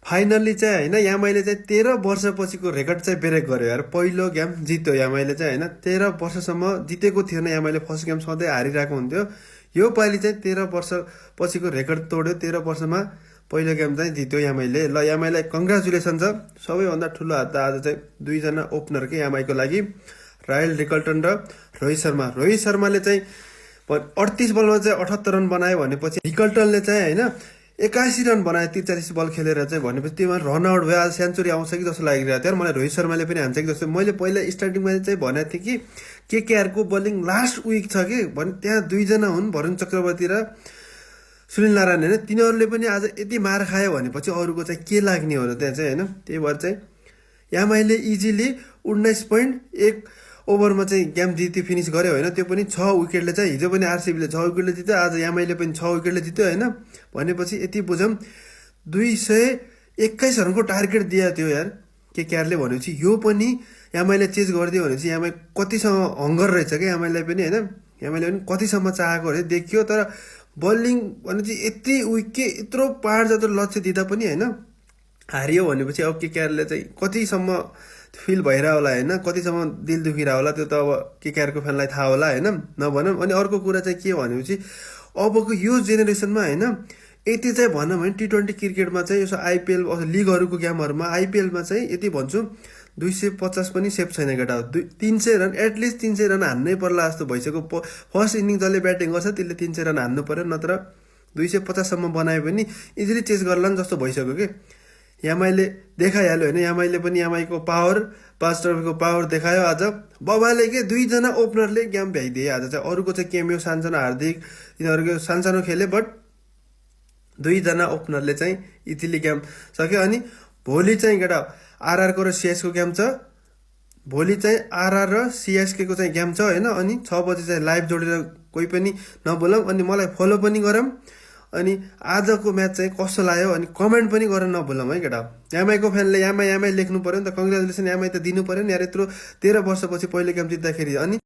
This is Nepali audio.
फाइनल्ली चाहिँ होइन यामाईले चाहिँ 13 वर्षपछिको रेकर्ड चाहिँ ब्रेक गर्यो यार। पहिलो गेम जित्यो यामाईले चाहिँ होइन। 13 वर्षसम्म जितेको थिएन यामाईले, फर्स्ट गेम सधैँ हारिरहेको हुन्थ्यो। यो पालि चाहिँ 13 वर्षपछिको रेकर्ड तोड्यो। 13 वर्षमा पहिलो गेम चाहिँ जित्यो यामाईले। ल यामाईलाई कङ्ग्रेचुलेसन छ। सबैभन्दा ठुलो हात त आज चाहिँ दुईजना ओपनर के यामाईको लागि, रायल रिकल्टन र रोहित शर्मा। रोहित शर्माले चाहिँ 38 बलमा चाहिँ 78 रन बनायो भनेपछि रिकल्टनले चाहिँ होइन 81 रन बनायो 43 बल खेलेर चाहिँ, भनेपछि त्योमा रनआउट भयो। आज सेन्चुरी आउँछ कि जस्तो लागिरहेको थियो। मलाई रोहित शर्माले पनि हान्छ कि जस्तो। मैले पहिला स्टार्टिङमा चाहिँ भनेको थिएँ कि केकेआरको बलिङ लास्ट विक छ कि भने, त्यहाँ दुईजना हुन्, वरुण चक्रवर्ती र सुनिल नारायण होइन। तिनीहरूले पनि आज यति मार खायो भनेपछि अरूको चाहिँ के लाग्ने हो र त्यहाँ चाहिँ होइन। त्यही भएर चाहिँ यामाईले इजिली 19.1 ओभरमा चाहिँ गेम जित्यो, फिनिस गर्यो होइन। त्यो पनि 6 विकेटले चाहिँ। हिजो पनि आरसिबीले 6 विकेटले जित्यो, आज यामाईले पनि 6 विकेटले जित्यो होइन। भनेपछि यति बुझौँ 221 रनको टार्गेट दिएको थियो यार केकेआरले। भनेपछि यो पनि यामाईले चेज गरिदियो भनेपछि यामाई कतिसँग हङ्गर रहेछ क्या यामाईलाई पनि होइन। यामाईले पनि कतिसम्म चाहेको अरे देखियो। तर बलिङ भनेपछि यति विकेट यत्रो पहाड जत्रो लक्ष्य दिँदा पनि होइन हारियो भनेपछि अब केकेआरले चाहिँ कतिसम्म फिल भइरह होला होइन, कतिसम्म दिल दुखिरह होला, त्यो त अब केकेआरको फ्यानलाई थाहा होला होइन, नभनौँ। अनि अर्को कुरा चाहिँ के भनेपछि अबको यो जेनेरेसनमा होइन यति चाहिँ भनौँ भने T20 क्रिकेटमा चाहिँ यसो आइपिएल लिगहरूको गेमहरूमा आइपिएलमा चाहिँ यति भन्छु 250 पनि सेफ छैन केटा। 300 रन एटलिस्ट 300 रन हान्नै पर्ला जस्तो भइसक्यो। फर्स्ट इनिङ जसले ब्याटिङ गर्छ त्यसले 300 रन हान्नु पर्यो, नत्र 250सम्म बनायो भने इजिली चेस गर्ला नि जस्तो भइसक्यो कि। यामाईले देखाइहाल्यो होइन। यामाईले पनि यामाईको पावर, 5 ट्रफीको पावर देखायो आज। बबाले के दुईजना ओपनरले गेम भ्याइदिए आज चाहिँ। अरूको चाहिँ केमियो सानसानो हार्दिक यिनीहरूको सानसानो खेले, बट दुईजना ओपनरले चाहिँ इजिली गेम सक्यो। अनि भोलि चाहिँ केटा आरआरको र सिएसको गेम छ। भोलि चाहिँ आरआर र सिएसकेको चाहिँ गेम छ होइन। अनि 6 बजी चाहिँ लाइभ जोडेर कोही पनि नबोलौँ, अनि मलाई फलो पनि गरौँ। अनि आजको म्याच चाहिँ कस्तो लाग्यो अनि कमेन्ट पनि गरेर नभुलौँ है केटा। यामाईको फ्यानले यामाई लेख्नु पऱ्यो नि त, कङ्ग्रेचुलेसन यामाई त दिनु पऱ्यो नि यार। यत्रो 13 वर्षपछि पहिलो गेम जित्दाखेरि। अनि